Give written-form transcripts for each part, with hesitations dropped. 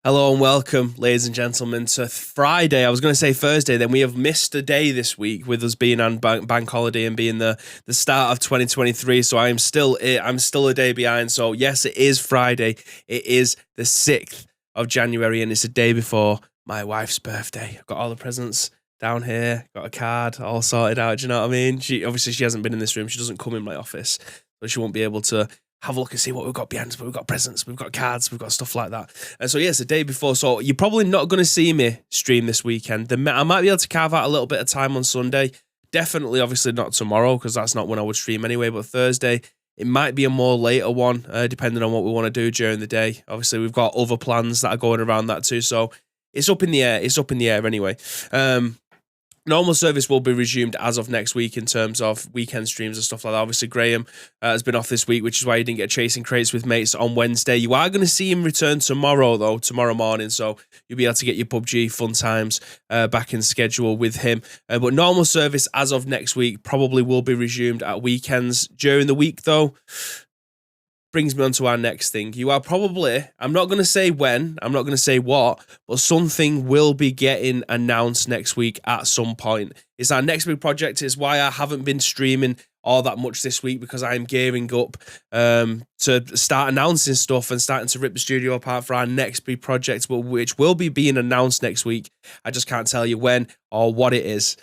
Hello and welcome, ladies and gentlemen, to Friday. I was going to say Thursday, then we have missed a day this week with us being on bank holiday and being the start of 2023. So I'm still a day behind. So yes, it is Friday. It is the 6th of January and it's a day before my wife's birthday. I've got all the presents down here, got a card all sorted out. Do you know what I mean? She hasn't been in this room. She doesn't come in my office, so she won't be able to have a look and see what we've got behind us. But we've got presents, we've got cards, we've got stuff like that. And so, yes, the day before. So you're probably not going to see me stream this weekend. I might be able to carve out a little bit of time on Sunday. Definitely, obviously, not tomorrow, because that's not when I would stream anyway. But Thursday, it might be a more later one, depending on what we want to do during the day. Obviously, we've got other plans that are going around that too. So it's up in the air. It's up in the air anyway. Normal service will be resumed as of next week in terms of weekend streams and stuff like that. Obviously, Graham has been off this week, which is why he didn't get Chasing Crates with Mates on Wednesday. You are going to see him return tomorrow, though, tomorrow morning. So you'll be able to get your PUBG fun times back in schedule with him. But normal service as of next week probably will be resumed at weekends. During the week, though, brings me on to our next thing. You are probably, I'm not going to say when, I'm not going to say what, but something will be getting announced next week at some point. It's our next big project. It's why I haven't been streaming all that much this week, because I'm gearing up to start announcing stuff and starting to rip the studio apart for our next big project, which will be being announced next week. I just can't tell you when or what it is,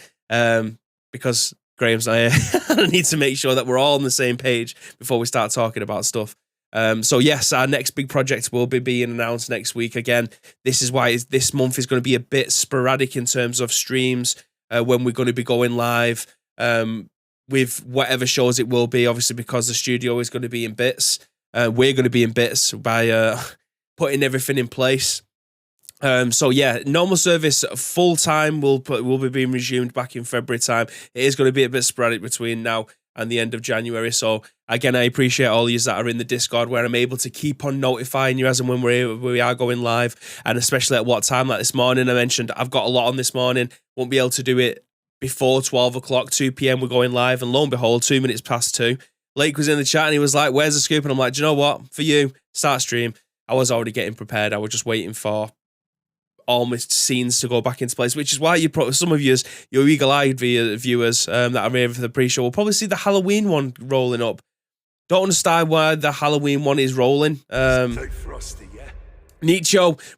because Graham's not here. I need to make sure that we're all on the same page before we start talking about stuff. So yes, our next big project will be being announced next week. Again, this is why this month is going to be a bit sporadic in terms of streams, when we're going to be going live with whatever shows it will be, obviously, because the studio is going to be in bits. We're going to be in bits by putting everything in place. So yeah, normal service full time will be being resumed back in February time. It is going to be a bit sporadic between now and the end of January. So again, I appreciate all of you that are in the Discord, where I'm able to keep on notifying you as and when we are going live, and especially at what time. Like this morning, I mentioned I've got a lot on this morning. Won't be able to do it before 12 o'clock, 2 p.m. We're going live, and lo and behold, 2 minutes past 2. Lake was in the chat and he was like, "Where's the scoop?" And I'm like, "Do you know what? For you, start stream." I was already getting prepared. I was just waiting for almost scenes to go back into place, which is why some of you, your eagle-eyed viewers that are here for the pre-show, will probably see the Halloween one rolling up. Don't understand why the Halloween one is rolling. Nicho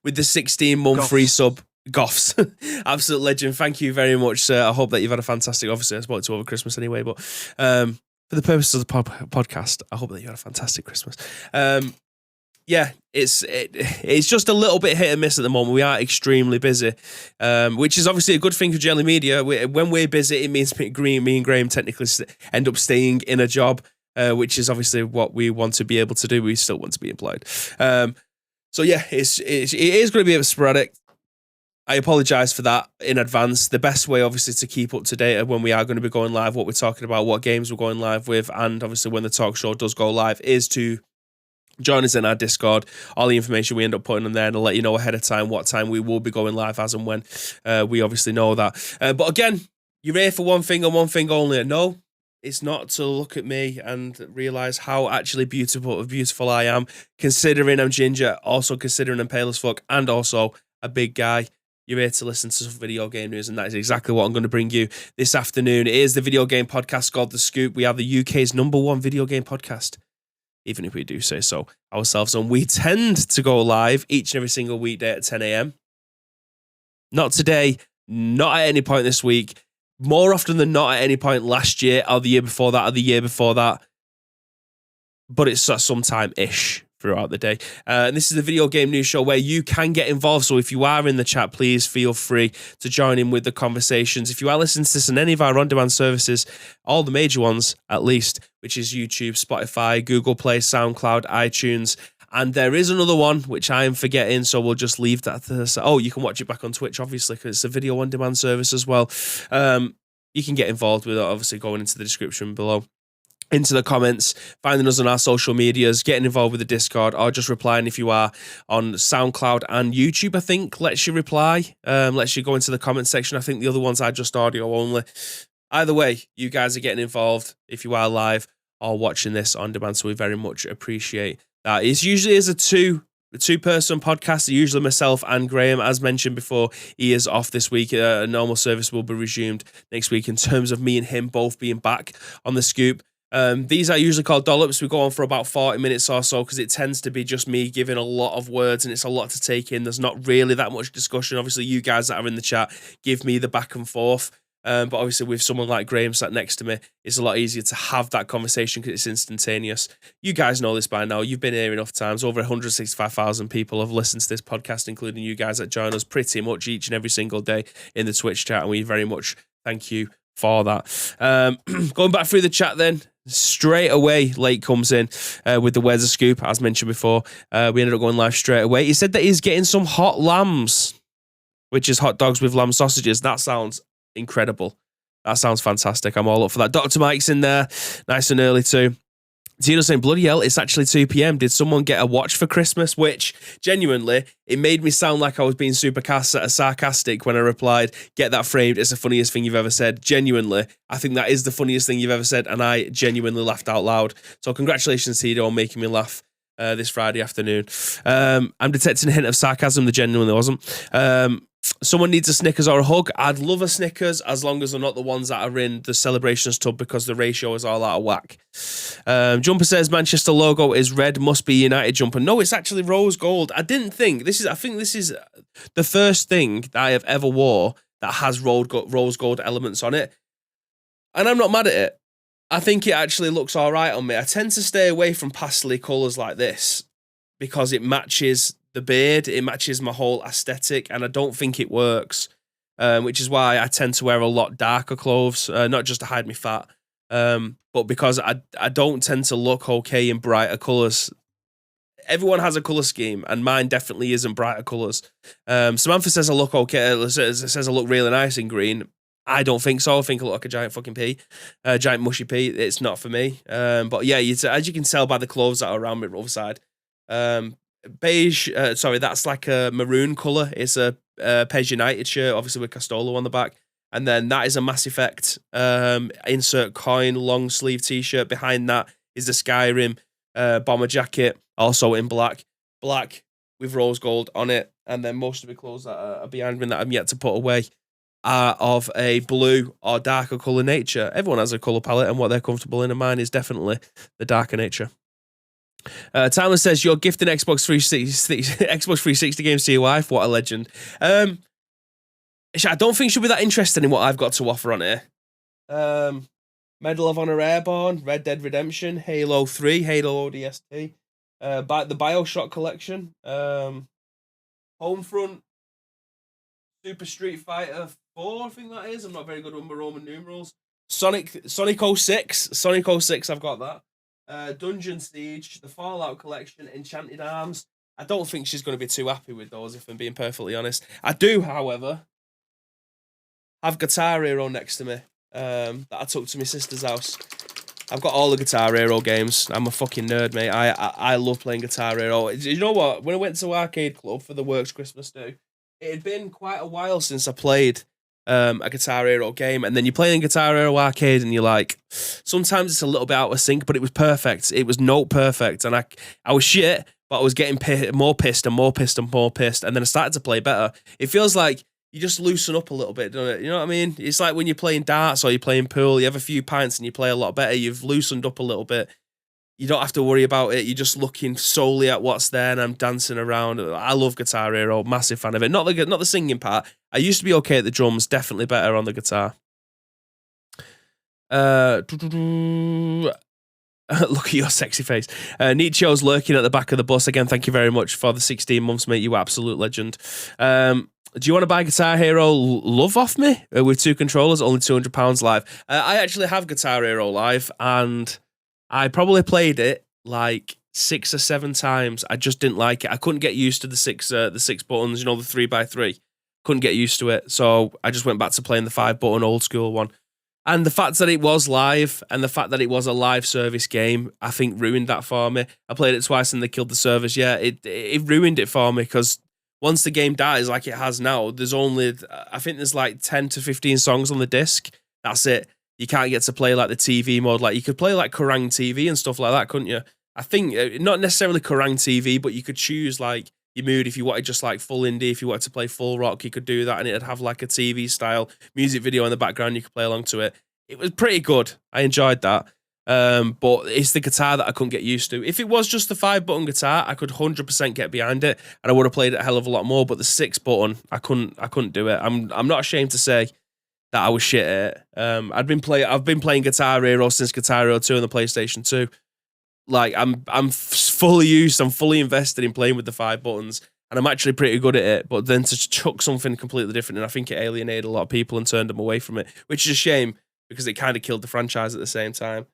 with the 16-month free sub. Goffs. Absolute legend. Thank you very much, sir. I hope that you've had a fantastic, obviously I spoke to over Christmas anyway, but for the purposes of the podcast, I hope that you had a fantastic Christmas. Yeah, it's just a little bit hit and miss at the moment. We are extremely busy, which is obviously a good thing for Jelly Media. When we're busy, it means me and Graham technically end up staying in a job, which is obviously what we want to be able to do. We still want to be employed. So yeah, it is going to be a bit sporadic. I apologise for that in advance. The best way, obviously, to keep up to date when we are going to be going live, what we're talking about, what games we're going live with, and obviously when the talk show does go live, is to join us in our Discord. All the information we end up putting on there, and I'll let you know ahead of time what time we will be going live as and when we obviously know that. But again, you're here for one thing and one thing only. No, it's not to look at me and realise how actually beautiful I am, considering I'm ginger, also considering I'm pale as fuck, and also a big guy. You're here to listen to some video game news, and that is exactly what I'm going to bring you this afternoon. It is the video game podcast called The Scoop. We are the UK's #1 video game podcast, even if we do say so ourselves. And we tend to go live each and every single weekday at 10 a.m. Not today, not at any point this week. More often than not at any point last year or the year before that or the year before that. But it's sometime-ish throughout the day. And this is the video game news show where you can get involved. So if you are in the chat, please feel free to join in with the conversations. If you are listening to this on any of our on-demand services, all the major ones at least, which is YouTube, Spotify, Google Play, SoundCloud, iTunes, and there is another one which I am forgetting, so we'll just leave that to... Oh, you can watch it back on Twitch, obviously, because it's a video on-demand service as well. You can get involved with it, obviously, going into the description below, into the comments, finding us on our social medias, getting involved with the Discord, or just replying if you are on SoundCloud and YouTube, I think, lets you reply, lets you go into the comment section. I think the other ones are just audio only. Either way, you guys are getting involved if you are live or watching this on demand, so we very much appreciate that. It usually is a two-person podcast, usually myself and Graham. As mentioned before, he is off this week. Normal service will be resumed next week in terms of me and him both being back on the scoop. These are usually called dollops. We go on for about 40 minutes or so because it tends to be just me giving a lot of words and it's a lot to take in. There's not really that much discussion. Obviously, you guys that are in the chat give me the back and forth. But obviously with someone like Graham sat next to me, it's a lot easier to have that conversation because it's instantaneous. You guys know this by now. You've been here enough times. Over 165,000 people have listened to this podcast, including you guys that join us pretty much each and every single day in the Twitch chat. And we very much thank you for that. Going back through the chat then, straight away, Lake comes in with the Where's the Scoop, as mentioned before. We ended up going live straight away. He said that he's getting some hot lambs, which is hot dogs with lamb sausages. That sounds incredible. That sounds fantastic. I'm all up for that. Dr. Mike's in there, nice and early too. Tino saying, bloody hell, it's actually 2 p.m. Did someone get a watch for Christmas? Which, genuinely, it made me sound like I was being super sarcastic when I replied, get that framed. It's the funniest thing you've ever said. Genuinely, I think that is the funniest thing you've ever said, and I genuinely laughed out loud. So congratulations, Tito, on making me laugh this Friday afternoon. I'm detecting a hint of sarcasm. There genuinely wasn't. Someone needs a Snickers or a hug. I'd love a Snickers as long as they're not the ones that are in the celebrations tub because the ratio is all out of whack. Jumper says Manchester logo is red, must be United jumper. No, it's actually rose gold. I think this is the first thing that I have ever wore that has rose gold elements on it. And I'm not mad at it. I think it actually looks all right on me. I tend to stay away from pastel colours like this because it matches the beard, it matches my whole aesthetic, and I don't think it works, which is why I tend to wear a lot darker clothes, not just to hide my fat, but because I don't tend to look okay in brighter colours. Everyone has a colour scheme, and mine definitely isn't brighter colours. Samantha says I look okay, says I look really nice in green. I don't think so. I think I look like a giant fucking pea, giant mushy pea. It's not for me. But yeah, as you can tell by the clothes that are around me, other side. Beige, that's like a maroon colour. It's a Pez United shirt, obviously with Castolo on the back. And then that is a Mass Effect insert coin long sleeve t-shirt. Behind that is the Skyrim bomber jacket, also in black with rose gold on it. And then most of the clothes that are behind me that I'm yet to put away are of a blue or darker colour nature. Everyone has a colour palette and what they're comfortable in, and mine is definitely the darker nature. Tyler says you're gifting Xbox 360 games to your wife. What a legend. I don't think she'll be that interested in what I've got to offer on here. Medal of Honor Airborne, Red Dead Redemption, Halo 3, Halo ODST, the BioShock collection, Homefront, Super Street Fighter 4, I think that is. I'm not very good with my Roman numerals. Sonic 06, I've got that. Dungeon Siege, the Fallout collection, Enchanted Arms. I don't think she's going to be too happy with those, if I'm being perfectly honest. I do, however, have Guitar Hero next to me that I took to my sister's house. I've got all the Guitar Hero games. I'm a fucking nerd, mate. I love playing Guitar Hero. You know what? When I went to Arcade Club for the Works Christmas do, it had been quite a while since I played a Guitar Hero game, and then you play in Guitar Hero Arcade and you're like, sometimes it's a little bit out of sync, but it was perfect. It was note perfect, and I was shit, but I was getting more pissed, and then I started to play better. It feels like you just loosen up a little bit, doesn't it? You know what I mean? It's like when you're playing darts or you're playing pool, you have a few pints and you play a lot better. You've loosened up a little bit. You don't have to worry about it. You're just looking solely at what's there, and I'm dancing around. I love Guitar Hero, massive fan of it. Not the singing part. I used to be okay at the drums, definitely better on the guitar. Look at your sexy face. Nietzsche's lurking at the back of the bus. Again, thank you very much for the 16 months, mate. You absolute legend. Do you want to buy Guitar Hero Love off me? With 2 controllers, only £200 live. I actually have Guitar Hero Live, and I probably played it like 6 or 7 times. I just didn't like it. I couldn't get used to the six buttons, the 3x3. Couldn't get used to it. So I just went back to playing the 5-button old school one. And the fact that it was live and the fact that it was a live service game, I think ruined that for me. I played it twice and they killed the service. Yeah, it ruined it for me because once the game dies like it has now, there's like 10 to 15 songs on the disc. That's it. You can't get to play like the TV mode. Like you could play like Kerrang TV and stuff like that, couldn't you? I think not necessarily Kerrang TV, but you could choose like your mood. If you wanted just like full indie, if you wanted to play full rock, you could do that, and it'd have like a TV style music video in the background. You could play along to it. It was pretty good. I enjoyed that. But it's the guitar that I couldn't get used to. If it was just the 5-button guitar, I could 100% get behind it, and I would have played it a hell of a lot more. But the 6-button, I couldn't do it. I'm not ashamed to say that I was shit at it. I've been playing Guitar Hero since Guitar Hero 2 on the PlayStation 2. Like I'm fully used. I'm fully invested in playing with the 5 buttons, and I'm actually pretty good at it. But then to chuck something completely different, and I think it alienated a lot of people and turned them away from it, which is a shame because it kind of killed the franchise at the same time.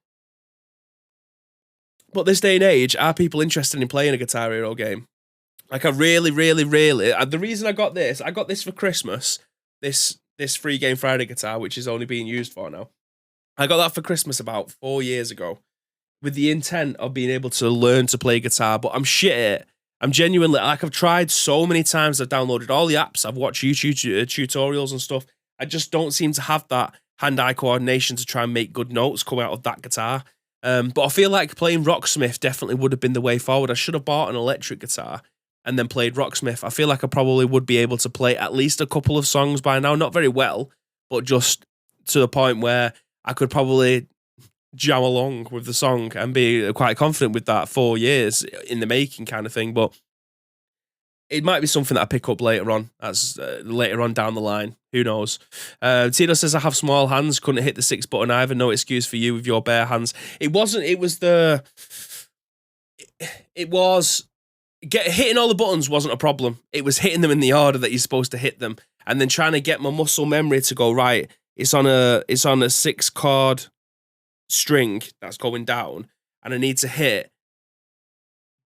But this day and age, are people interested in playing a Guitar Hero game? Like, I really, the reason I got this for Christmas, this Free Game Friday guitar, which is only being used for now. I got that for Christmas about 4 years ago with the intent of being able to learn to play guitar, but I'm shit at it. I'm genuinely, like, I've tried so many times, I've downloaded all the apps, I've watched YouTube tutorials and stuff. I just don't seem to have that hand-eye coordination to try and make good notes come out of that guitar. But I feel like playing Rocksmith definitely would have been the way forward. I should have bought an electric guitar and then played Rocksmith. I feel like I probably would be able to play at least a couple of songs by now. Not very well, but just to the point where I could probably jam along with the song and be quite confident with that. 4 years in the making kind of thing. But it might be something that I pick up later on, later on down the line. Who knows? Tino says, I have small hands, couldn't hit the 6-button either. No excuse for you with your bare hands. It was hitting all the buttons wasn't a problem. It was hitting them in the order that you're supposed to hit them, and then trying to get my muscle memory to go, right, it's on a 6-chord string that's going down, and I need to hit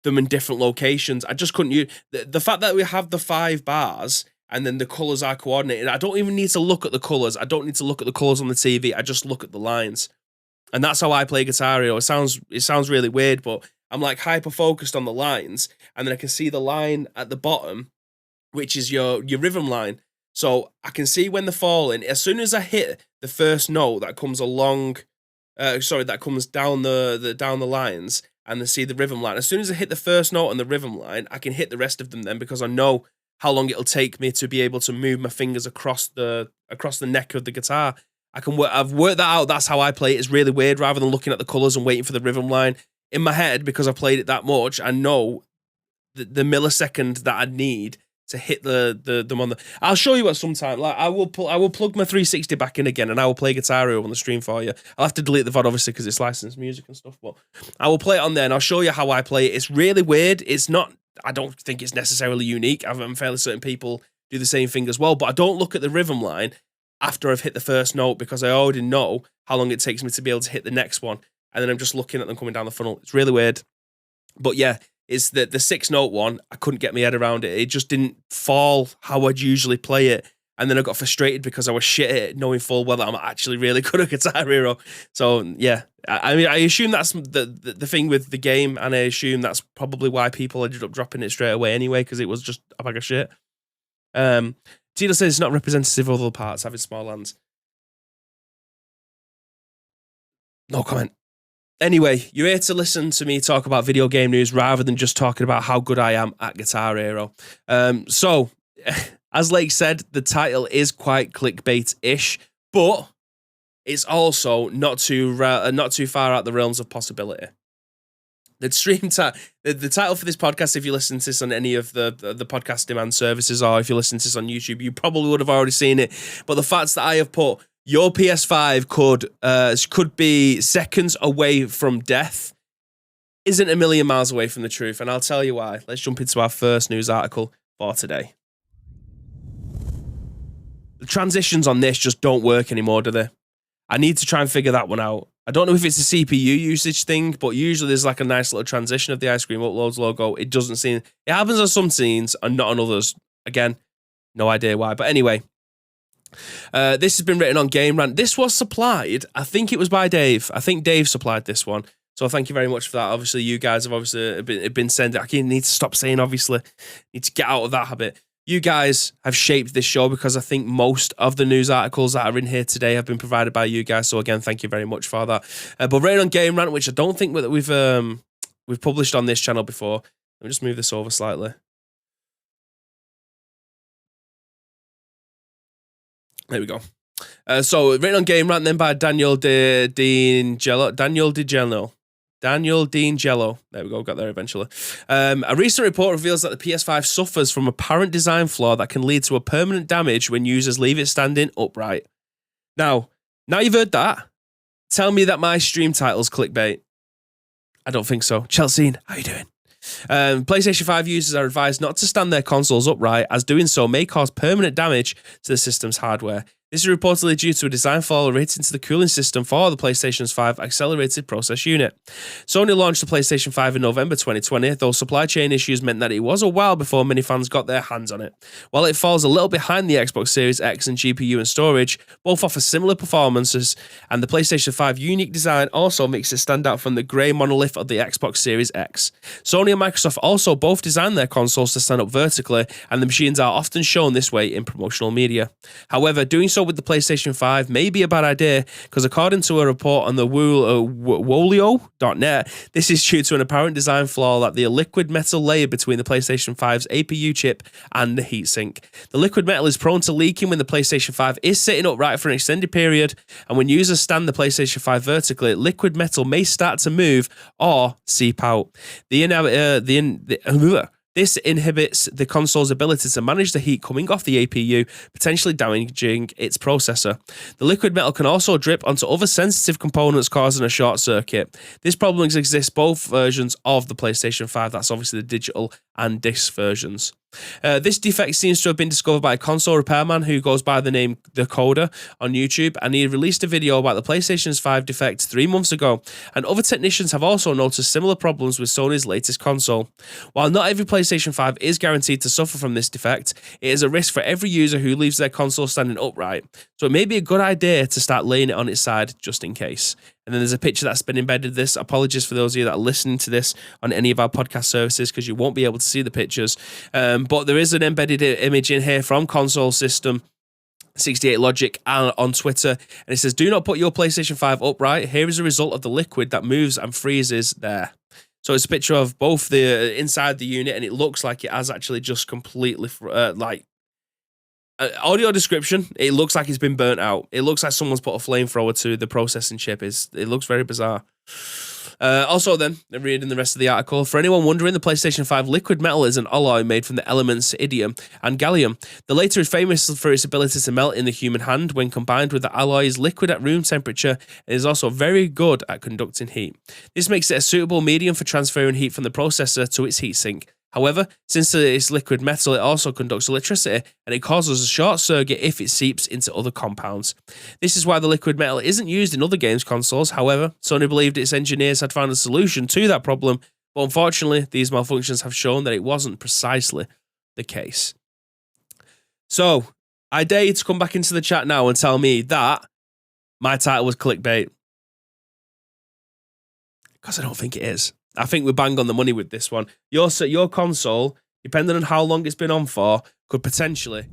them in different locations. I just couldn't use the fact that we have the 5 bars and then the colors are coordinated. I don't even need to look at the colors. I don't need to look at the colors on the TV. I just look at the lines. And that's how I play Guitar Hero. It sounds really weird, but I'm like hyper focused on the lines, and then I can see the line at the bottom, which is your rhythm line. So I can see when they're falling. As soon as I hit the first note that comes along, that comes down the lines, and then see the rhythm line. As soon as I hit the first note on the rhythm line, I can hit the rest of them then, because I know how long it'll take me to be able to move my fingers across the neck of the guitar. I've worked that out. That's how I play it. It's really weird. Rather than looking at the colors and waiting for the rhythm line in my head, because I've played it that much, I know the millisecond that I need to hit them on the. I'll show you at some time. Like I will plug my 360 back in again, and I will play Guitar Hero on the stream for you. I'll have to delete the VOD obviously because it's licensed music and stuff, but I will play it on there and I'll show you how I play it. It's really weird. It's not. I don't think it's necessarily unique. I'm fairly certain people do the same thing as well, but I don't look at the rhythm line after I've hit the first note, because I already know how long it takes me to be able to hit the next one, and then I'm just looking at them coming down the funnel. It's really weird, but yeah. It's the 6-note one. I couldn't get my head around it. It just didn't fall how I'd usually play it. And then I got frustrated because I was shit at it, knowing full well that I'm actually really good at Guitar Hero. So yeah, I mean, I assume that's the thing with the game, and I assume that's probably why people ended up dropping it straight away anyway, because it was just a bag of shit. Tito says it's not representative of other parts, having small hands. No comment. Anyway, you're here to listen to me talk about video game news rather than just talking about how good I am at Guitar Hero. So, as Lake said, the title is quite clickbait-ish, but it's also not too far out the realms of possibility. The title for this podcast, if you listen to this on any of the podcast demand services, or if you listen to this on YouTube, you probably would have already seen it. But the facts that I have put, your PS5 could be seconds away from death, isn't a million miles away from the truth, and I'll tell you why. Let's jump into our first news article for today. The transitions on this just don't work anymore, do they? I need to try and figure that one out. I don't know if it's a CPU usage thing, but usually there's like a nice little transition of the Ice Cream Uploads logo. It happens on some scenes and not on others. Again, no idea why. But anyway, this has been written on Game Rant. This was supplied, I think it was by Dave. I think Dave supplied this one. So thank you very much for that. Obviously, you guys have obviously been sending. I need to stop saying obviously. Need to get out of that habit. You guys have shaped this show, because I think most of the news articles that are in here today have been provided by you guys. So again, thank you very much for that. But written on Game Rant, which I don't think we've we've published on this channel before. Let me just move this over slightly. There we go. So written on Game Rant then by Daniel DEANGELO. Daniel DEANGELO. There we go, got there eventually. A recent report reveals that the PS5 suffers from apparent design flaw that can lead to a permanent damage when users leave it standing upright. Now you've heard that. Tell me that my stream title's clickbait. I don't think so. Chelsea, how you doing? PlayStation 5 users are advised not to stand their consoles upright, as doing so may cause permanent damage to the system's hardware. This is reportedly due to a design flaw relating to the cooling system for the PlayStation 5 accelerated process unit. Sony launched the PlayStation 5 in November 2020, though supply chain issues meant that it was a while before many fans got their hands on it. While it falls a little behind the Xbox Series X and GPU and storage, both offer similar performances, and the PlayStation 5 unique design also makes it stand out from the grey monolith of the Xbox Series X. Sony and Microsoft also both designed their consoles to stand up vertically, and the machines are often shown this way in promotional media. However, doing so with the PlayStation 5 may be a bad idea, because according to a report on the Wolio.net, this is due to an apparent design flaw that the liquid metal layer between the PlayStation 5's APU chip and the heatsink. The liquid metal is prone to leaking when the PlayStation 5 is sitting upright for an extended period, and when users stand the PlayStation 5 vertically, liquid metal may start to move or seep out. This inhibits the console's ability to manage the heat coming off the APU, potentially damaging its processor. The liquid metal can also drip onto other sensitive components, causing a short circuit. This problem exists both versions of the PlayStation 5. That's obviously the digital and disc versions. This defect seems to have been discovered by a console repairman who goes by the name The Coder on YouTube, and he released a video about the PlayStation 5 defect 3 months ago, and other technicians have also noticed similar problems with Sony's latest console. While not every PlayStation 5 is guaranteed to suffer from this defect, it is a risk for every user who leaves their console standing upright, so it may be a good idea to start laying it on its side just in case. And then there's a picture that's been embedded this. Apologies for those of you that are listening to this on any of our podcast services, because you won't be able to see the pictures. But there is an embedded image in here from Console System 68 Logic on Twitter, and it says, "Do not put your PlayStation 5 upright. Here is a result of the liquid that moves and freezes there." So it's a picture of both the inside the unit, and it looks like it has actually just completely audio description, it looks like it's been burnt out. It looks like someone's put a flamethrower to the processing chip. It looks very bizarre. Also then, reading the rest of the article, for anyone wondering, the PlayStation 5 liquid metal is an alloy made from the elements iridium and gallium. The latter is famous for its ability to melt in the human hand. When combined with the alloy is liquid at room temperature, it is also very good at conducting heat. This makes it a suitable medium for transferring heat from the processor to its heatsink. However, since it's liquid metal, it also conducts electricity, and it causes a short circuit if it seeps into other compounds. This is why the liquid metal isn't used in other games consoles. However, Sony believed its engineers had found a solution to that problem, but unfortunately, these malfunctions have shown that it wasn't precisely the case. So, I dare you to come back into the chat now and tell me that my title was clickbait. Because I don't think it is. I think we're bang on the money with this one. Your console, depending on how long it's been on for, could potentially...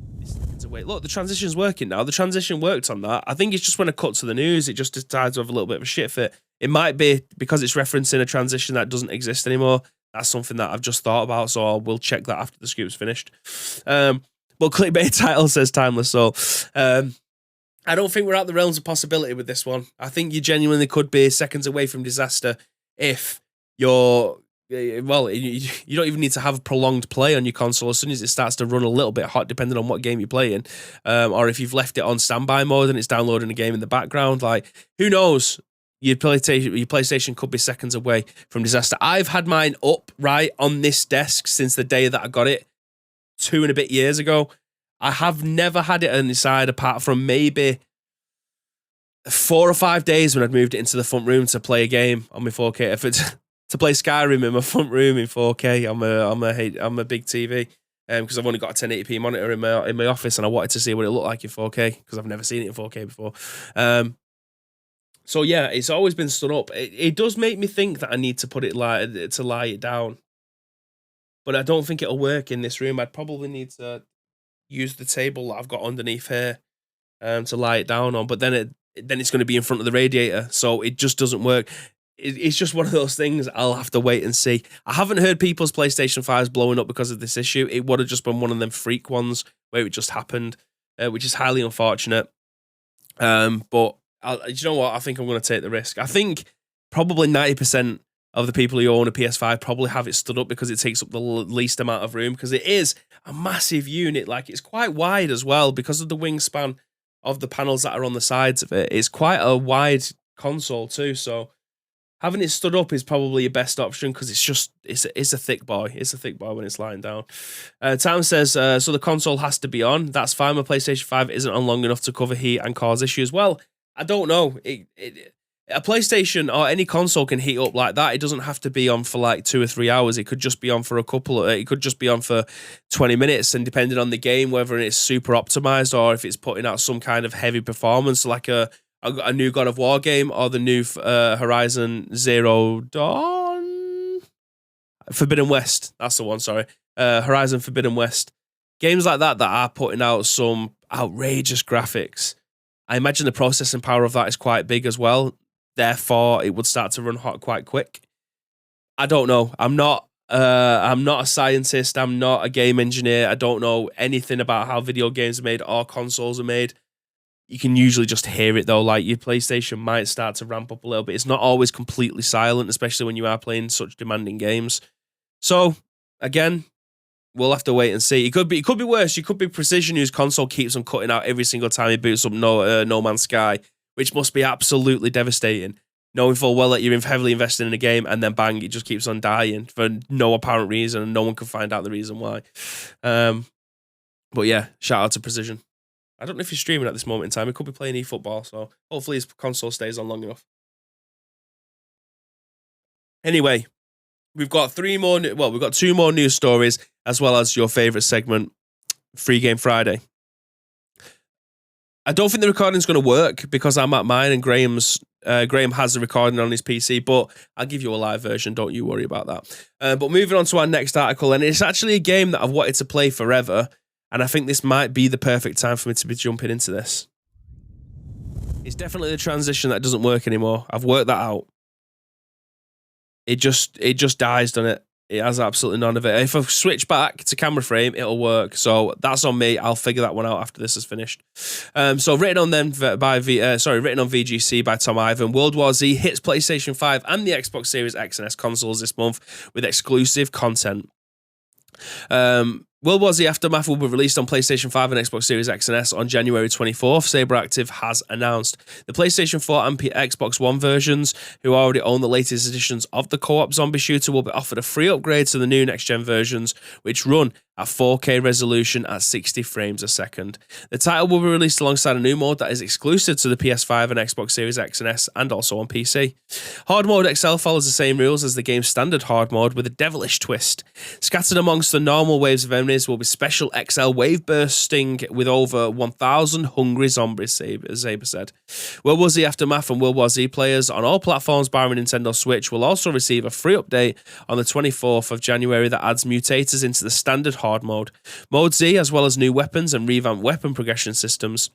Look, the transition's working now. The transition worked on that. I think it's just when I cut to the news, it just decides to have a little bit of a shit fit. It might be because it's referencing a transition that doesn't exist anymore. That's something that I've just thought about, so I will check that after the scoop's finished. But clickbait title says Timeless Soul. I don't think we're out the realms of possibility with this one. I think you genuinely could be seconds away from disaster if... you don't even need to have a prolonged play on your console. As soon as it starts to run a little bit hot, depending on what game you're playing, or if you've left it on standby mode and it's downloading a game in the background, like, who knows? Your PlayStation could be seconds away from disaster. I've had mine upright on this desk since the day that I got it 2 and a bit years ago. I have never had it on the side apart from maybe 4 or 5 days when I'd moved it into the front room to play a game on my 4K. If it's to play Skyrim in my front room in 4K on a big TV, because I've only got a 1080p monitor in my office, and I wanted to see what it looked like in 4K because I've never seen it in 4K before. So yeah, it's always been stood up. It does make me think that I need to put it lie it down, but I don't think it'll work in this room. I'd probably need to use the table that I've got underneath here to lie it down on, but then it's going to be in front of the radiator, so it just doesn't work. it's just one of those things. I'll have to wait and see. I haven't heard people's PlayStation 5s blowing up because of this issue. It would have just been one of them freak ones where it just happened, which is highly unfortunate. But you know what? I think I'm going to take the risk. I think probably 90% of the people who own a PS5 probably have it stood up because it takes up the least amount of room, because it is a massive unit. Like, it's quite wide as well because of the wingspan of the panels that are on the sides of it. It's quite a wide console too, so having it stood up is probably your best option, because it's a thick boy. It's a thick boy when it's lying down. Tom says, so the console has to be on. That's fine. My PlayStation 5 isn't on long enough to cover heat and cause issues. Well, I don't know. A PlayStation or any console can heat up like that. It doesn't have to be on for like 2 or 3 hours. It could just be on for it could just be on for 20 minutes. And depending on the game, whether it's super optimized or if it's putting out some kind of heavy performance, like a new God of War game or the new Horizon Zero Dawn, Forbidden West. That's the one. Sorry, Horizon Forbidden West. Games like that are putting out some outrageous graphics. I imagine the processing power of that is quite big as well. Therefore, it would start to run hot quite quick. I don't know. I'm not a scientist. I'm not a game engineer. I don't know anything about how video games are made or consoles are made. You can usually just hear it though. Like, your PlayStation might start to ramp up a little bit. It's not always completely silent, especially when you are playing such demanding games. So again, we'll have to wait and see. It could be worse. It could be Precision, whose console keeps on cutting out every single time he boots up No Man's Sky, which must be absolutely devastating, knowing full well that you're heavily invested in a game and then bang, it just keeps on dying for no apparent reason and no one can find out the reason why. But yeah, shout out to Precision. I don't know if he's streaming at this moment in time. He could be playing eFootball, so hopefully his console stays on long enough. Anyway, we've got 2 more news stories, as well as your favourite segment, Free Game Friday. I don't think the recording's going to work because I'm at mine and Graham has the recording on his PC, but I'll give you a live version. Don't you worry about that. But moving on to our next article, and it's actually a game that I've wanted to play forever, and I think this might be the perfect time for me to be jumping into this. It's definitely the transition that doesn't work anymore. I've worked that out. It just dies, doesn't it? It has absolutely none of it. If I switch back to camera frame, it'll work. So that's on me. I'll figure that one out after this is finished. So written on VGC by Tom Ivan. World War Z hits PlayStation 5 and the Xbox Series X and S consoles this month with exclusive content. World War Z Aftermath will be released on PlayStation 5 and Xbox Series X and S on January 24th, Saber Active has announced. The PlayStation 4 and Xbox One versions, who already own the latest editions of the co-op zombie shooter, will be offered a free upgrade to the new next-gen versions, which run at 4K resolution at 60 frames a second. The title will be released alongside a new mode that is exclusive to the PS5 and Xbox Series X and S, and also on PC. Hard Mode XL follows the same rules as the game's standard hard mode, with a devilish twist. Scattered amongst the normal waves of enemies will be special XL wave bursting with over 1,000 hungry zombies, Saber said. World War Z Aftermath and World War Z players on all platforms barring Nintendo Switch will also receive a free update on the 24th of January that adds mutators into the standard hard mode. Mode Z, as well as new weapons and revamped weapon progression systems.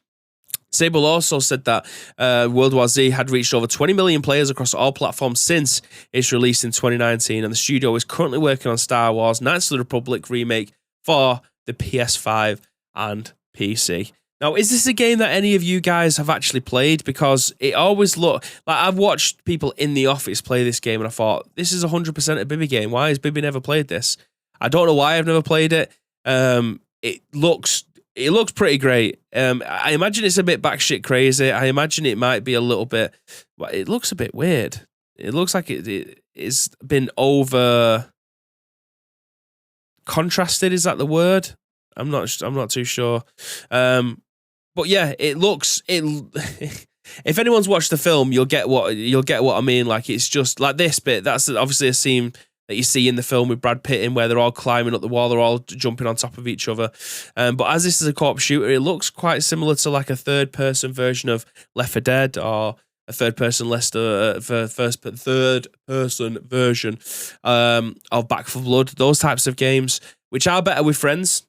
Sable also said that World War Z had reached over 20 million players across all platforms since its release in 2019, and the studio is currently working on Star Wars Knights of the Republic remake for the PS5 and PC. Now, is this a game that any of you guys have actually played? Because it always looked like I've watched people in the office play this game and I thought, this is 100% a Bibby game. Why has Bibby never played this? I don't know why I've never played it. It looks pretty great. I imagine it's a bit batshit crazy. I imagine it might be a little bit, it looks a bit weird. It looks like it's been over contrasted. Is that the word? I'm not too sure. But yeah, it looks if anyone's watched the film, you'll get what I mean. Like, it's just like this bit. That's obviously a scene that you see in the film with Brad Pitt in where they're all climbing up the wall, they're all jumping on top of each other. But as this is a co-op shooter, it looks quite similar to like a third-person version of Left 4 Dead or a third-person third-person version of Back 4 Blood. Those types of games, which are better with friends.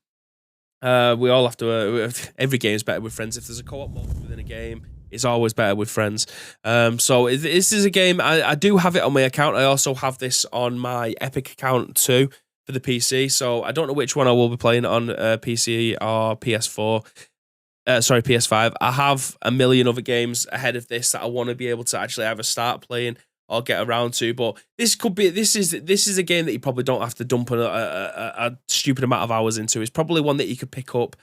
We all have to. Every game is better with friends. If there's a co-op mode within a game, it's always better with friends. So this is a game, I do have it on my account. I also have this on my Epic account too for the PC. So I don't know which one I will be playing on PC or PS4. Sorry, PS5. I have a million other games ahead of this that I want to be able to actually either start playing or get around to. But this is a game that you probably don't have to dump a stupid amount of hours into. It's probably one that you could pick up,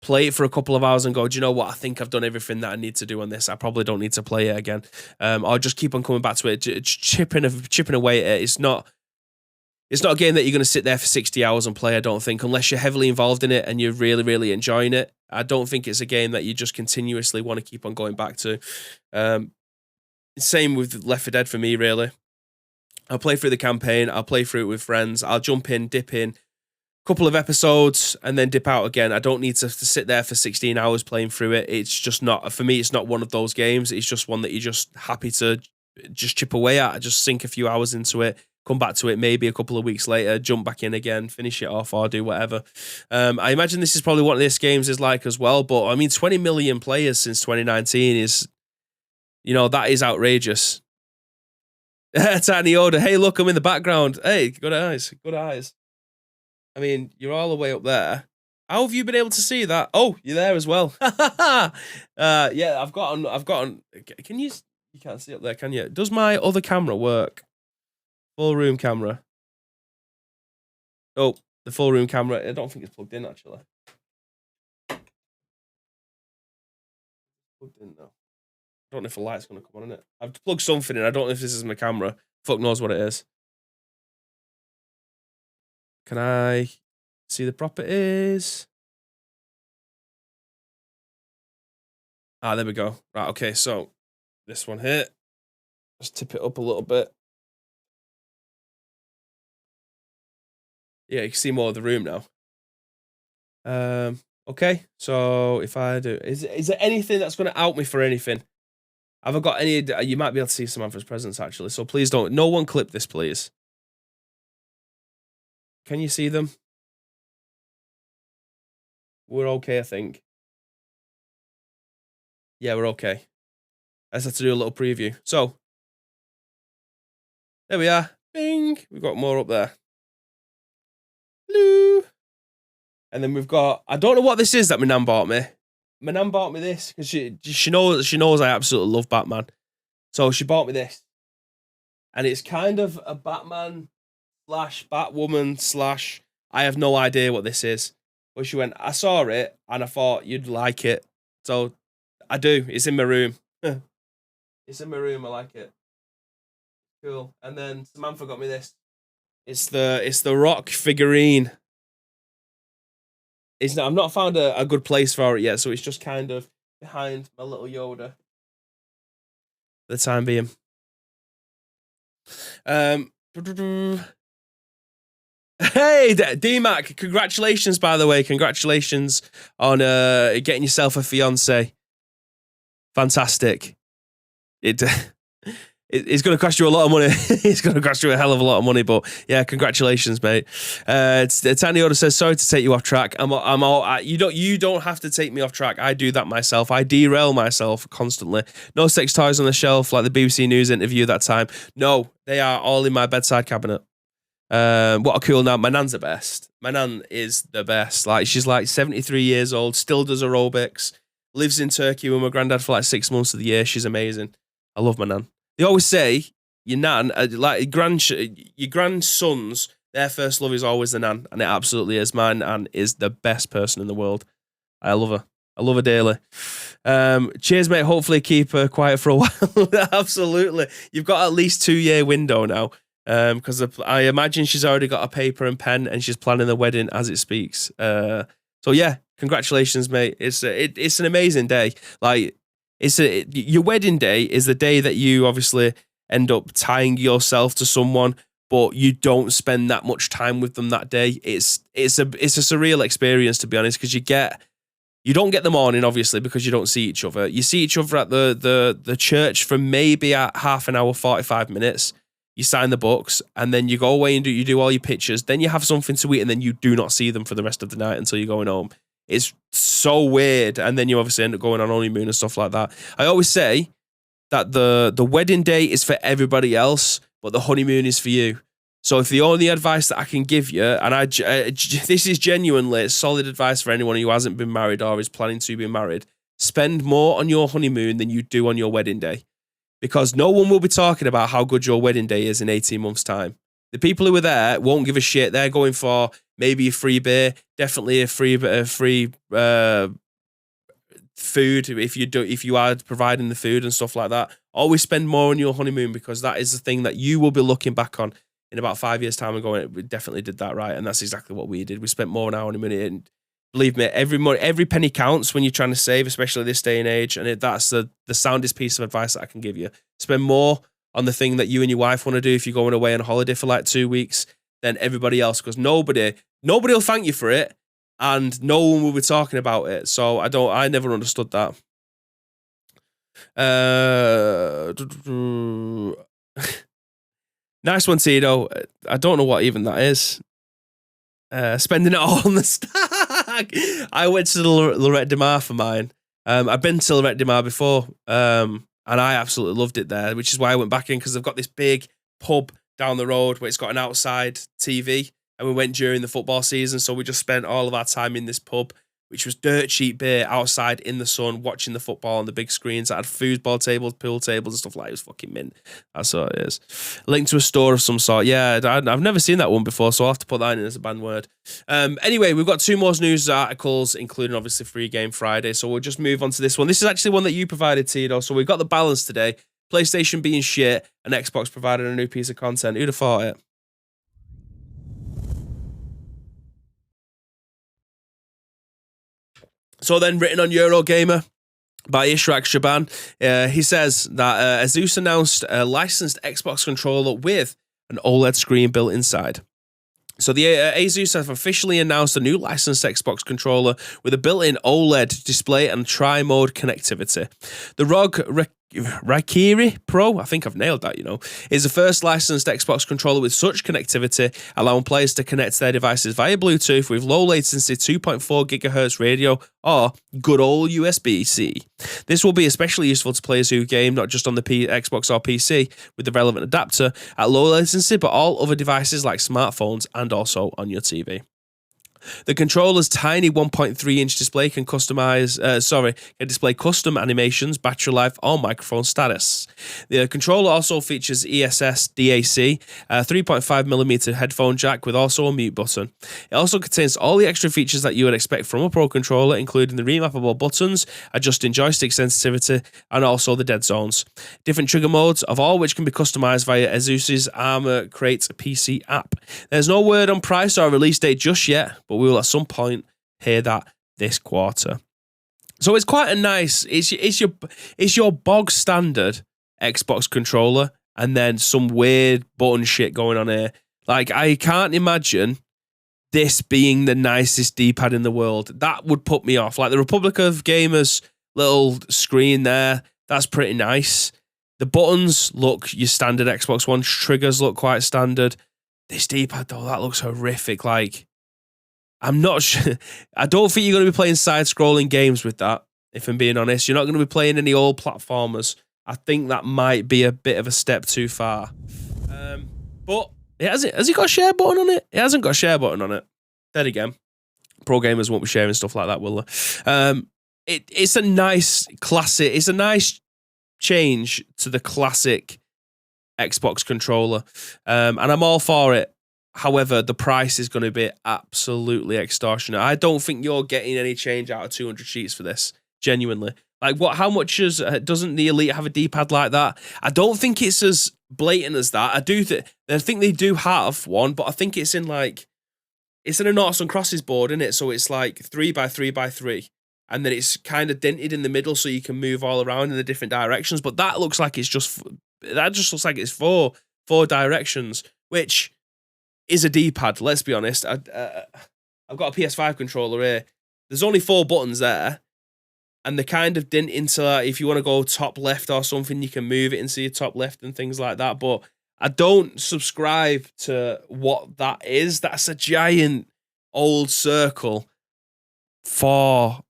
play it for a couple of hours and go, do you know what? I think I've done everything that I need to do on this. I probably don't need to play it again. Or just keep on coming back to it, chipping away at it. It's not a game that you're going to sit there for 60 hours and play, I don't think, unless you're heavily involved in it and you're really, really enjoying it. I don't think it's a game that you just continuously want to keep on going back to. Same with Left 4 Dead for me, really. I'll play through the campaign. I'll play through it with friends. I'll jump in, dip in, couple of episodes, and then dip out again. I don't need to sit there for 16 hours playing through it. It's just not, for me, it's not one of those games. It's just one that you're just happy to just chip away at. Just sink a few hours into it, come back to it maybe a couple of weeks later, jump back in again, finish it off, or do whatever. I imagine this is probably what this games is like as well, but I mean, 20 million players since 2019 is, that is outrageous. Tiny Yoda, hey, look, I'm in the background. Hey, good eyes. I mean, you're all the way up there. How have you been able to see that? Oh, you're there as well. Yeah, I've got on. Can you can't see up there, can you? Does my other camera work? Full room camera. Oh, the full room camera. I don't think it's plugged in, actually. Plugged in now. I don't know if the light's going to come on, innit? I've plugged something in. I don't know if this is my camera. Fuck knows what it is. Can I see the properties? Ah, there we go. Right, okay, so this one here. Just tip it up a little bit. Yeah, you can see more of the room now. Okay, so if I do... Is there anything that's going to out me for anything? Have I got any... You might be able to see Samantha's presence, actually, so please don't... No one clip this, please. Can you see them? We're okay, I think. Yeah, we're okay. I just have to do a little preview. So, there we are. Bing! We've got more up there. Hello! And then we've got... I don't know what this is that my nan bought me. My nan bought me this because she knows I absolutely love Batman. So she bought me this. And it's kind of a Batman / Batwoman / I have no idea what this is. But she went, I saw it and I thought you'd like it. So I do. It's in my room. It's in my room. I like it. Cool. And then Samantha got me this. It's the Rock figurine. I've not found a good place for it yet, so it's just kind of behind my little Yoda for the time being. Hey, D-Mac, congratulations, by the way. Congratulations on getting yourself a fiance. Fantastic. It's going to cost you a lot of money. It's going to cost you a hell of a lot of money, but yeah, congratulations, mate. Tiny Order says, sorry to take you off track. You don't have to take me off track. I do that myself. I derail myself constantly. No sex toys on the shelf like the BBC News interview that time. No, they are all in my bedside cabinet. What a cool nan. My nan's the best. My nan is the best. Like, she's like 73 years old, still does aerobics, lives in Turkey with my granddad for like 6 months of the year. She's amazing. I love my nan. They always say your nan, like your grandsons, their first love is always the nan, and it absolutely is. My nan is the best person in the world. I love her. I love her daily. Cheers, mate. Hopefully keep her quiet for a while. Absolutely. You've got at least 2-year window now, because I imagine she's already got a paper and pen, and she's planning the wedding as it speaks. So yeah, congratulations, mate. It's an amazing day. Like, your wedding day is the day that you obviously end up tying yourself to someone, but you don't spend that much time with them that day. It's a surreal experience, to be honest, because you don't get the morning, obviously, because you don't see each other. You see each other at the church for maybe at half an hour, 45 minutes. You sign the books, and then you go away and you do all your pictures. Then you have something to eat, and then you do not see them for the rest of the night until you're going home. It's so weird. And then you obviously end up going on honeymoon and stuff like that. I always say that the wedding day is for everybody else, but the honeymoon is for you. So if the only advice that I can give you, and this is genuinely solid advice for anyone who hasn't been married or is planning to be married, spend more on your honeymoon than you do on your wedding day. Because no one will be talking about how good your wedding day is in 18 months' time. The people who are there won't give a shit. They're going for maybe a free beer, definitely a free food if you are providing the food and stuff like that. Always spend more on your honeymoon, because that is the thing that you will be looking back on in about 5 years' time and going, we definitely did that right. And that's exactly what we did. We spent more on our honeymoon. And believe me, every penny counts when you're trying to save, especially this day and age. And that's the soundest piece of advice that I can give you. Spend more on the thing that you and your wife want to do if you're going away on holiday for like 2 weeks than everybody else, because nobody will thank you for it, and no one will be talking about it. So I never understood that. Nice one, Tito. I don't know what even that is. Spending it all on the stag. I went to the Lorette de Mar for mine. I've been to Lorette de Mar before, and I absolutely loved it there, which is why I went back in, because they've got this big pub down the road where it's got an outside TV, and we went during the football season, so we just spent all of our time in this pub, which was dirt cheap beer outside in the sun, watching the football on the big screens. That had foosball tables, pool tables, and stuff like that. It was fucking mint. That's what it is. Linked to a store of some sort. Yeah, I've never seen that one before, so I'll have to put that in as a banned word. Anyway, we've got 2 more news articles, including obviously Free Game Friday, so we'll just move on to this one. This is actually one that you provided, Tito, so we've got the balance today. PlayStation being shit, and Xbox providing a new piece of content. Who'd have thought it? So then, written on Eurogamer by Ishraq Subhan, he says that Asus announced a licensed Xbox controller with an OLED screen built inside. So the Asus have officially announced a new licensed Xbox controller with a built-in OLED display and tri-mode connectivity. The ROG Raikiri Pro, I think I've nailed that, is the first licensed Xbox controller with such connectivity, allowing players to connect their devices via Bluetooth with low latency 2.4 GHz radio or good old USB-C. This will be especially useful to players who game not just on the Xbox or PC with the relevant adapter at low latency, but all other devices like smartphones and also on your TV. The controller's tiny 1.3-inch display can display custom animations, battery life, or microphone status. The controller also features ESS DAC, a 3.5mm headphone jack with also a mute button. It also contains all the extra features that you would expect from a Pro controller, including the remappable buttons, adjusting joystick sensitivity, and also the dead zones. Different trigger modes, of all which can be customized via Asus's Armor Crate PC app. There's no word on price or release date just yet, but we will at some point hear that this quarter. So it's quite a nice, it's your bog standard Xbox controller, and then some weird button shit going on here. Like, I can't imagine this being the nicest D-pad in the world. That would put me off. Like the Republic of Gamers little screen there, that's pretty nice. The buttons look your standard Xbox One. Triggers look quite standard. This D-pad though, that looks horrific. Like, I'm not sure. I don't think you're going to be playing side-scrolling games with that, if I'm being honest. You're not going to be playing any old platformers. I think that might be a bit of a step too far. But has it got a share button on it? It hasn't got a share button on it. Then again, pro gamers won't be sharing stuff like that, will they? It's a nice classic. It's a nice change to the classic Xbox controller, and I'm all for it. However, the price is going to be absolutely extortionate. I don't think you're getting any change out of 200 sheets for this. Genuinely. Like, what? How much doesn't the Elite have a D-pad like that? I don't think it's as blatant as that. I think they do have one, but I think it's in it's in a noughts and crosses board, isn't it? So it's like 3x3x3. And then it's kind of dented in the middle so you can move all around in the different directions. But that looks like that just looks like it's four directions, which is a D-pad, let's be honest. I've got a PS5 controller here. There's only 4 buttons there, and they kind of dent into, if you want to go top left or something, you can move it into your top left and things like that. But I don't subscribe to what that is. That's a giant old circle for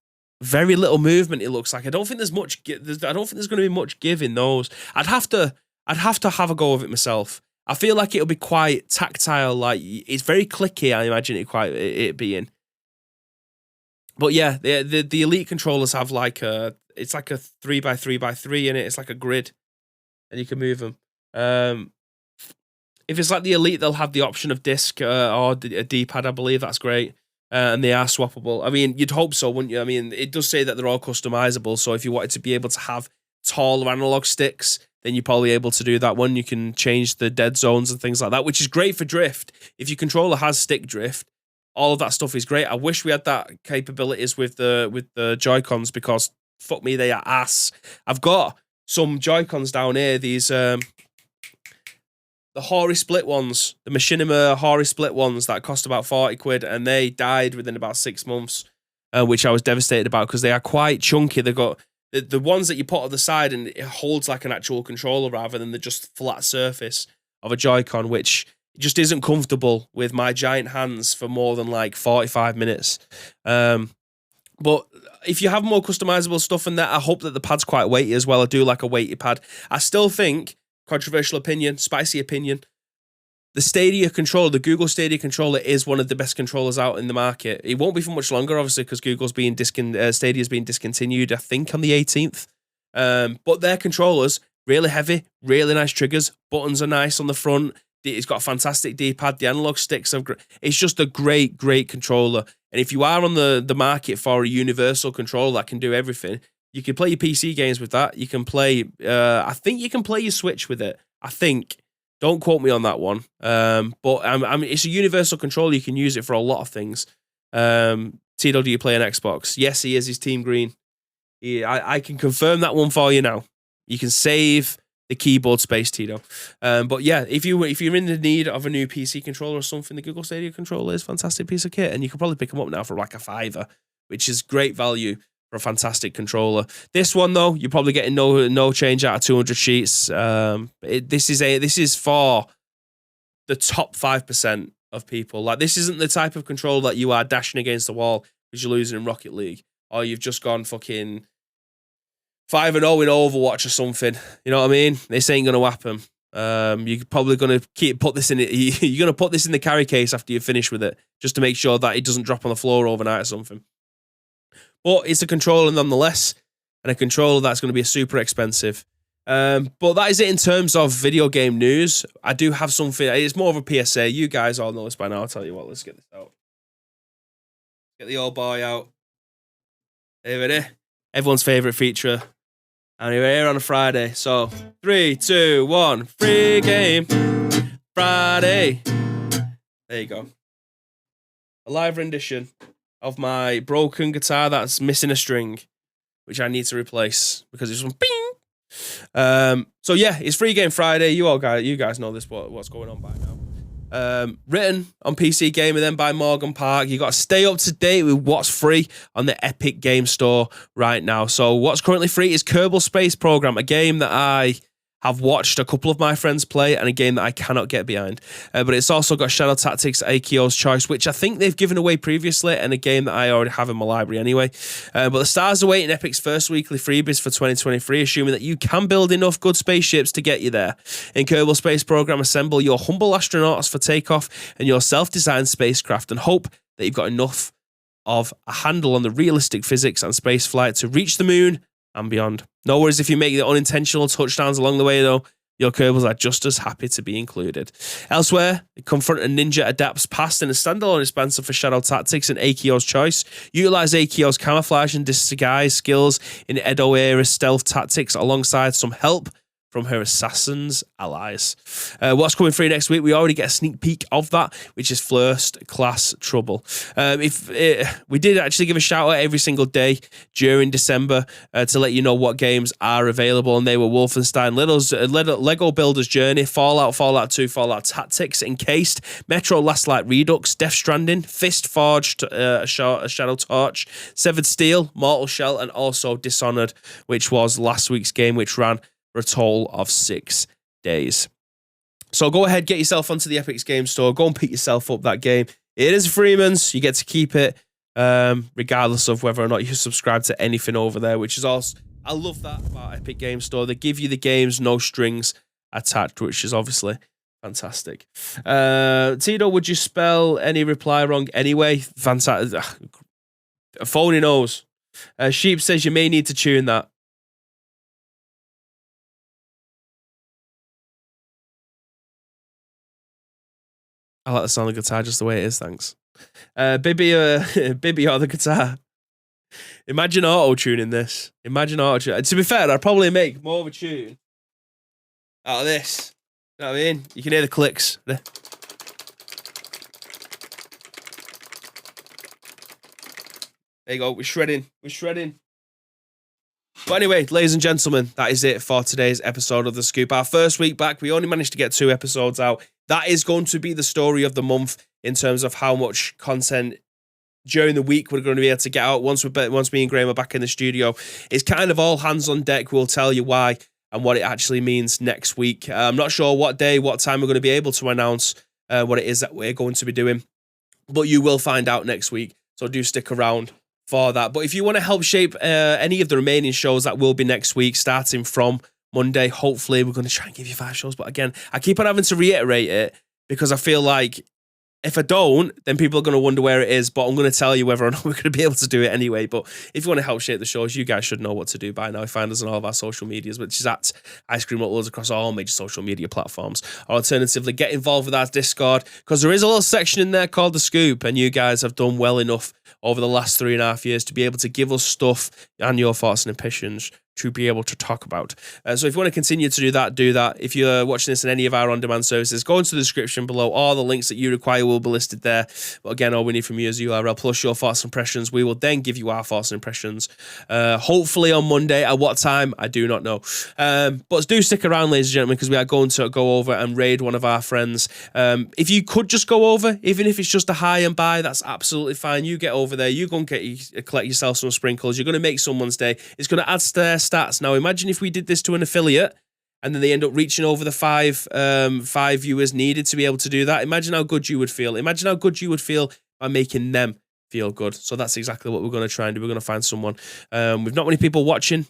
very little movement. It looks like I don't think there's much. I don't think there's going to be much give in those. I'd have to have a go of it myself. I feel like it'll be quite tactile. Like it's very clicky. I imagine it being. But yeah, the Elite controllers have like it's like a 3x3x3 in it. It's like a grid, and you can move them. If it's like the Elite, they'll have the option of disc or a D-pad. I believe that's great, and they are swappable. I mean, you'd hope so, wouldn't you? I mean, it does say that they're all customizable. So if you wanted to be able to have taller analog sticks, then you're probably able to do that one. You can change the dead zones and things like that, which is great for drift. If your controller has stick drift, all of that stuff is great. I wish we had that capabilities with the Joy-Cons, because fuck me, they are ass. I've got some Joy-Cons down here. These the Hori split ones, the Machinima Hori split ones that cost about 40 quid, and they died within about 6 months, which I was devastated about because they are quite chunky. They've got the ones that you put on the side and it holds like an actual controller rather than the just flat surface of a Joy-Con, which just isn't comfortable with my giant hands for more than like 45 minutes. But if you have more customizable stuff in there, I hope that the pad's quite weighty as well. I do like a weighty pad. I still think, controversial opinion, spicy opinion, the Stadia controller, the Google Stadia controller, is one of the best controllers out in the market. It won't be for much longer, obviously, because Stadia's being discontinued, I think, on the 18th. But their controllers, really heavy, really nice triggers. Buttons are nice on the front. It's got a fantastic D-pad. The analog sticks are great. It's just a great, great controller. And if you are on the market for a universal controller that can do everything, you can play your PC games with that. You can play, I think you can play your Switch with it. I think. Don't quote me on that one. But I mean, it's a universal controller. You can use it for a lot of things. Tito, do you play an Xbox? Yes, he is. He's Team Green. I can confirm that one for you now. You can save the keyboard space, Tito. But yeah, if you're in the need of a new PC controller or something, the Google Stadia controller is a fantastic piece of kit, and you can probably pick them up now for like a $5, which is great value for a fantastic controller. This one though, you're probably getting no change out of 200 sheets. This is for the top 5% of people. Like, this isn't the type of controller that you are dashing against the wall because you're losing in Rocket League, or you've just gone fucking 5-0 in Overwatch or something. You know what I mean? This ain't gonna happen. You're probably gonna put this in it. You're gonna put this in the carry case after you finish with it, just to make sure that it doesn't drop on the floor overnight or something. But it's a controller nonetheless, and a controller that's going to be super expensive. But that is it in terms of video game news. I do have something. It's more of a PSA. You guys all know this by now. I'll tell you what. Let's get this out. Get the old boy out. Here it is. Everyone's favourite feature. And we're here on a Friday. So 3, 2, 1. Free game Friday. There you go. A live rendition of my broken guitar that's missing a string, which I need to replace because it's bing. So yeah, it's Free Game Friday. You guys know this. What's going on by now? Written on PC Gamer, then by Morgan Park. You got to stay up to date with what's free on the Epic Game Store right now. So what's currently free is Kerbal Space Program, a game that I have watched a couple of my friends play, and a game that I cannot get behind. But it's also got Shadow Tactics, Aikio's Choice, which I think they've given away previously, and a game that I already have in my library anyway. But the stars are waiting Epic's first weekly freebies for 2023, assuming that you can build enough good spaceships to get you there. In Kerbal Space Program, assemble your humble astronauts for takeoff and your self-designed spacecraft, and hope that you've got enough of a handle on the realistic physics and spaceflight to reach the moon and beyond. No worries if you make the unintentional touchdowns along the way, though. Your Kerbals are just as happy to be included. Elsewhere, Confront a Ninja adapts past in a standalone expansion for Shadow Tactics and Aikio's Choice. Utilize Aikio's camouflage and disguise skills in Edo-era stealth tactics alongside some help from her assassin's allies. What's coming free next week? We already get a sneak peek of that, which is First Class Trouble. We did actually give a shout out every single day during December to let you know what games are available, and they were Wolfenstein, Lego Builder's Journey, Fallout 2, Fallout Tactics, Encased, Metro Last Light Redux, Death Stranding, Fist Forged, a Shadow Torch, Severed Steel, Mortal Shell, and also Dishonored, which was last week's game, which ran for a total of 6 days. So go ahead, get yourself onto the Epic's Game Store. Go and pick yourself up that game. It is Freeman's. You get to keep it. regardless of whether or not you subscribe to anything over there, which is also, I love that about Epic Games Store. They give you the games, no strings attached, which is obviously fantastic. Tito, would you spell any reply wrong anyway? Fantastic. Phony knows. Sheep says you may need to tune that. I like the sound of the guitar just the way it is, thanks. Bibby, you're the guitar. Imagine auto-tuning this. Imagine auto-tuning. To be fair, I'd probably make more of a tune out of this. You know what I mean? You can hear the clicks. There you go. We're shredding. We're shredding. But anyway, ladies and gentlemen, that is it for today's episode of The Scoop. Our first week back, we only managed to get 2 episodes out. That is going to be the story of the month in terms of how much content during the week we're going to be able to get out once me and Graham are back in the studio. It's kind of all hands on deck. We'll tell you why and what it actually means next week. I'm not sure what day, what time we're going to be able to announce what it is that we're going to be doing, but you will find out next week. So do stick around for that. But if you want to help shape any of the remaining shows that will be next week, starting from Monday, hopefully we're going to try and give you 5 shows. But again, I keep on having to reiterate it because I feel like if I don't, then people are going to wonder where it is, but I'm going to tell you whether or not we're going to be able to do it anyway. But if you want to help shape the shows, you guys should know what to do by now. Find us on all of our social medias, which is at Ice Cream Uploads across all major social media platforms. Or alternatively, get involved with our Discord, because there is a little section in there called The Scoop, and you guys have done well enough over the last 3.5 years to be able to give us stuff and your thoughts and opinions to be able to talk about. So if you want to continue to do that, do that. If you're watching this in any of our on-demand services, go into the description below. All the links that you require will be listed there. But again, all we need from you is URL plus your thoughts and impressions. We will then give you our thoughts and impressions. Hopefully on Monday. At what time? I do not know. But do stick around, ladies and gentlemen, because we are going to go over and raid one of our friends. If you could just go over, even if it's just a hi and bye, that's absolutely fine. You get over there. You go and collect yourself some sprinkles. You're going to make someone's day. It's going to add to their stats. Now, imagine if we did this to an affiliate and then they end up reaching over the five viewers needed to be able to do that. Imagine how good you would feel. Imagine how good you would feel by making them feel good. So that's exactly what we're going to try and do. We're going to find someone with not many people watching,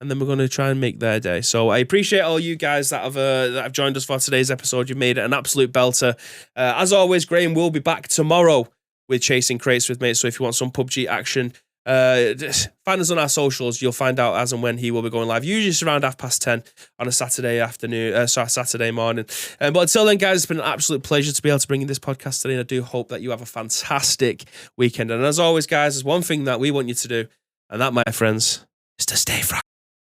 and then we're going to try and make their day. So I appreciate all you guys that have joined us for today's episode. You've made it an absolute belter. As always, Graham will be back tomorrow with Chasing Crates with me. So if you want some PUBG action, find us on our socials. You'll find out as and when he will be going live, usually it's around 10:30 on a Saturday afternoon, Saturday morning. But until then, guys, it's been an absolute pleasure to be able to bring you this podcast today, and I do hope that you have a fantastic weekend. And as always, guys, there's one thing that we want you to do, and that, my friends, is to stay frosty.